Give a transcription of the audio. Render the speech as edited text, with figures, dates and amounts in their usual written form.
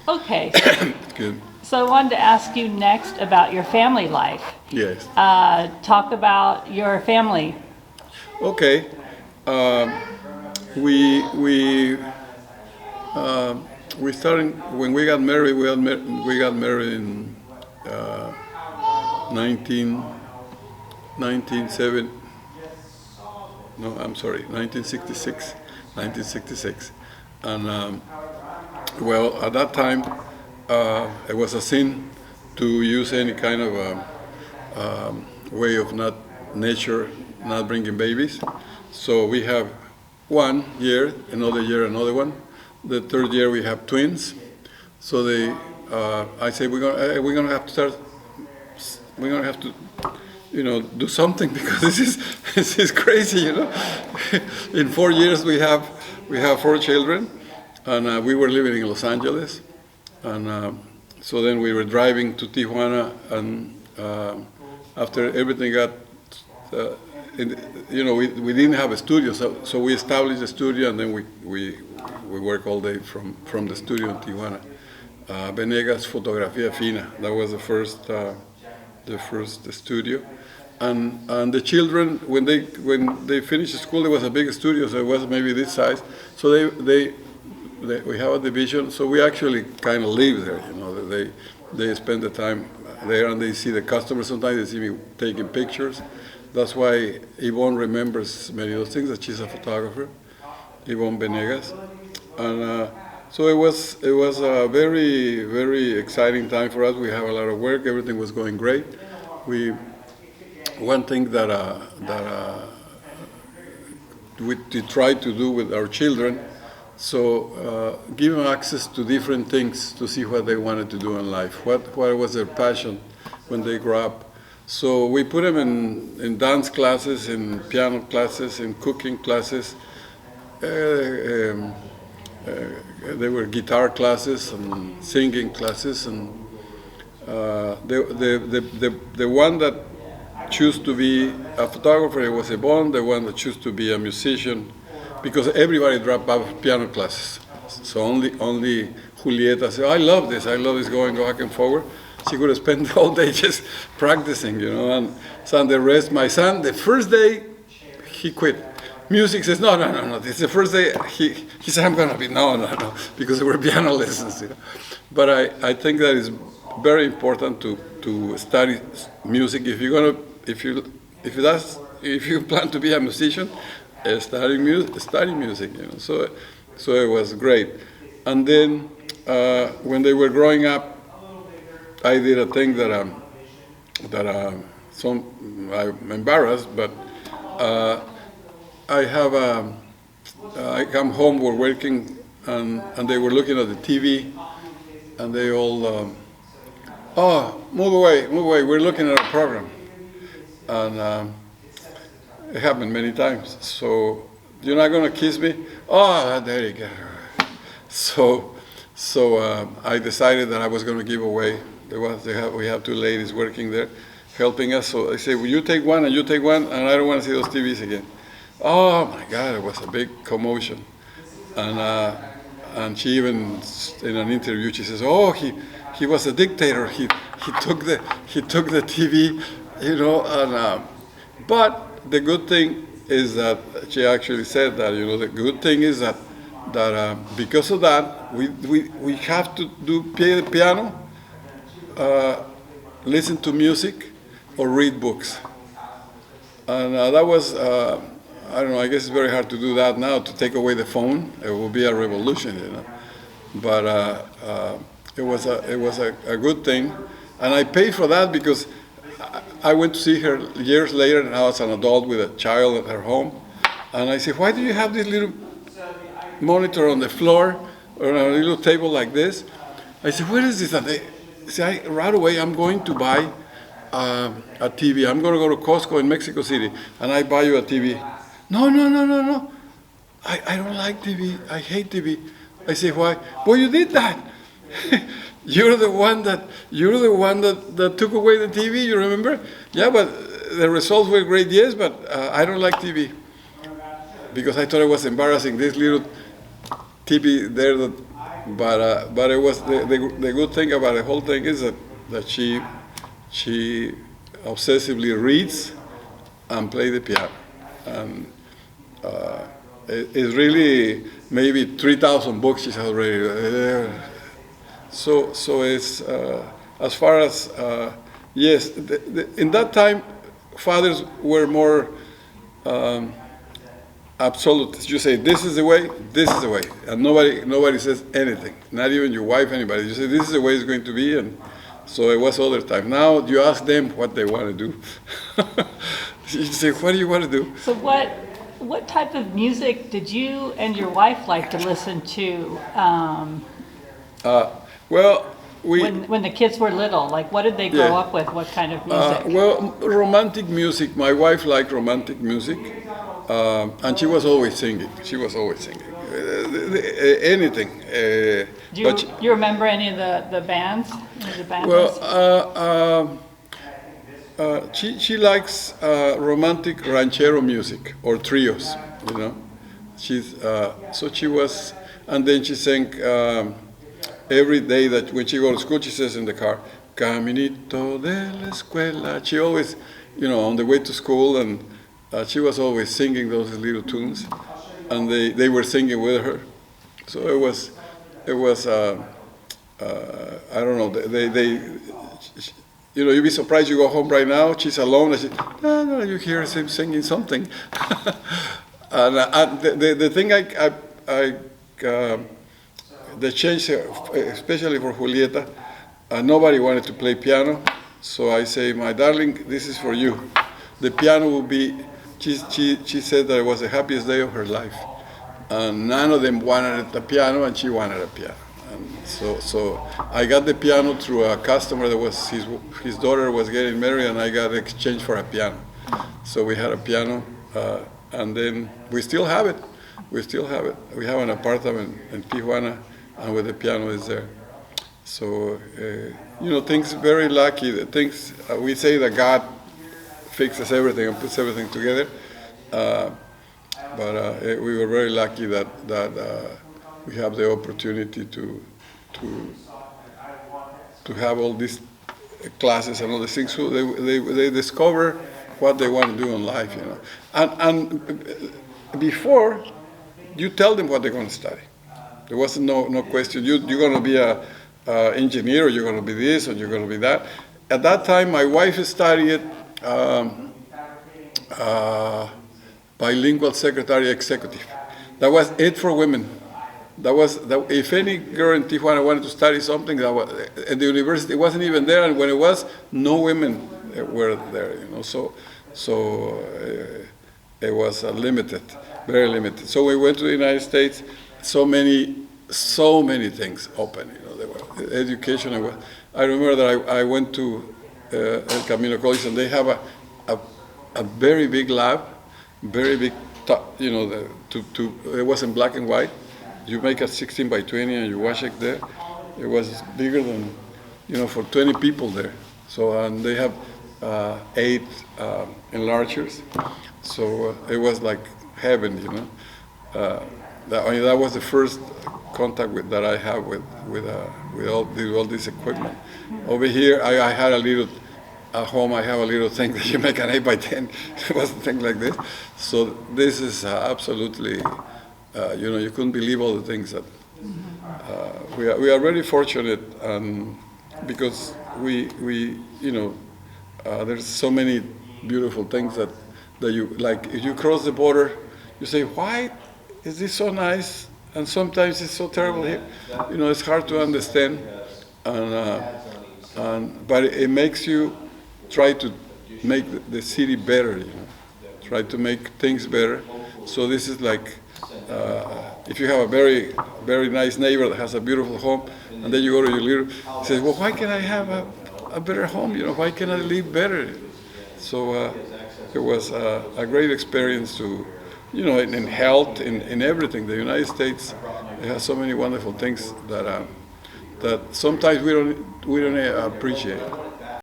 Okay, Good. so I wanted to ask you next about your family life. Yes. Talk about your family. Okay. Um, we we started when we got married. We got married in uh, 19, 1970. No, I'm sorry, 1966. 1966, and well, at that time, it was a sin to use any kind of way of not nature, not bringing babies. So we have 1 year, another one. The third year we have twins. So I say we're gonna have to start. We're gonna have to, do something because this is crazy, In 4 years we have 4 children, and we were living in Los Angeles, and so then we were driving to Tijuana, and after everything got, we didn't have a studio, so we established a studio, and then we work all day from the studio in Tijuana. Venegas Fotografía Fina. That was the first studio, and the children when they finished school, it was a big studio, so it was maybe this size. So we have a division, so we actually kind of live there. They spend the time there, and they see the customers. Sometimes they see me taking pictures. That's why Yvonne remembers many of those things, that she's a photographer, Yvonne Venegas. And so it was a very, very exciting time for us. We have a lot of work. Everything was going great. One thing that we tried to do with our children, so give them access to different things to see what they wanted to do in life. What was their passion when they grow up? So we put them in dance classes, in piano classes, in cooking classes. There were guitar classes and singing classes, and the one that chose to be a photographer was Yvonne. The one that chose to be a musician, because everybody dropped out of piano classes. So only Julieta said, I love this going back and forward. She could have spent all day just practicing, and so the rest, my son, the first day, he quit. Music says, no. This is the first day. He said, I'm going to be, no, because there were piano lessons. But I think that is very important to study music. If you plan to be a musician, study music. So it was great. And then when they were growing up, I did a thing that I'm embarrassed, but I come home, we're working, and they were looking at the TV, and they all, move away, we're looking at a program. And it happened many times. So, you're not going to kiss me? Oh, there you go. So I decided that I was going to give away. We have 2 ladies working there, helping us. So I said, well, you take one and you take one, and I don't want to see those TVs again. Oh my God, it was a big commotion. And she even, in an interview, she says, oh, he was a dictator. He took the TV, but the good thing is that she actually said that, the good thing is that because of that, we have to play the piano, listen to music, or read books. And that was, I don't know, I guess it's very hard to do that now, to take away the phone. It will be a revolution, But it was a good thing. And I paid for that because I went to see her years later, now as an adult with a child at her home. And I said, why do you have this little monitor on the floor, or on a little table like this? I said, what is this? And they say, right away, I'm going to buy a TV. I'm going to go to Costco in Mexico City, and I buy you a TV. No. I don't like TV. I hate TV. I say, why? Well, you did that. You're the one that took away the TV. You remember? Yeah, but the results were great. Yes, but I don't like TV because I thought it was embarrassing. This little TV there that But it was the good thing about the whole thing is that she obsessively reads and play the piano, and it's really maybe 3,000 books she's already. So it's as far as yes, in that time, fathers were more absolute. You say this is the way, and nobody says anything. Not even your wife, anybody. You say this is the way it's going to be, and so it was other time. Now you ask them what they want to do. You say, what do you want to do? So what type of music did you and your wife like to listen to? Well, when the kids were little, like what did they grow up with? What kind of music? Well, romantic music. My wife liked romantic music, and she was always singing. Anything. Do you remember any of the bands? She likes romantic ranchero music or trios. So she was, and then she sang. Every day that when she goes to school, she says in the car, "Caminito de la escuela." She always, on the way to school, and she was always singing those little tunes, and they were singing with her. So it was I don't know. You'd be surprised. You go home right now, she's alone, and no, you hear her singing something. And the thing the change, especially for Julieta, nobody wanted to play piano, so I say, my darling, this is for you. The piano will be, she said that it was the happiest day of her life. And none of them wanted the piano, and she wanted a piano. And so I got the piano through a customer that was, his daughter was getting married, and I got exchanged for a piano. So we had a piano, and then we still have it. We have an apartment in Tijuana, and with the piano is there. So, things very lucky. Things we say that God fixes everything and puts everything together. But we were very lucky that we have the opportunity to have all these classes and all these things. So they discover what they want to do in life, And before, you tell them what they're going to study. There wasn't no question. You're going to be a engineer, or you're going to be this, or you're going to be that. At that time, my wife studied bilingual secretary executive. That was it for women. If any girl in Tijuana wanted to study something, that was at the university. It wasn't even there, and when it was, no women were there. So it was limited, very limited. So we went to the United States. So many things open. There were education. I remember that I went to El Camino College, and they have a very big lab, very big. It was in black and white. You make a 16 by 20, and you wash it there. It was bigger than, for 20 people there. So, and they have 8 enlargers. So it was like heaven, That was the first contact that I have with all this equipment. Over here, I had a little. At home, I have a little thing that you make an 8 by 10. It was a thing like this. So this is absolutely, you couldn't believe all the things that we are very fortunate, because we there's so many beautiful things that you like. If you cross the border, you say, why is this so nice? And sometimes it's so terrible here. It's hard to understand, but it makes you try to make the city better. Try to make things better. So this is like, if you have a very, very nice neighbor that has a beautiful home, and then you go to your little, says, well, why can't I have a better home? Why can't I live better? So it was a great experience to, in health, in everything. The United States, it has so many wonderful things that sometimes we don't appreciate.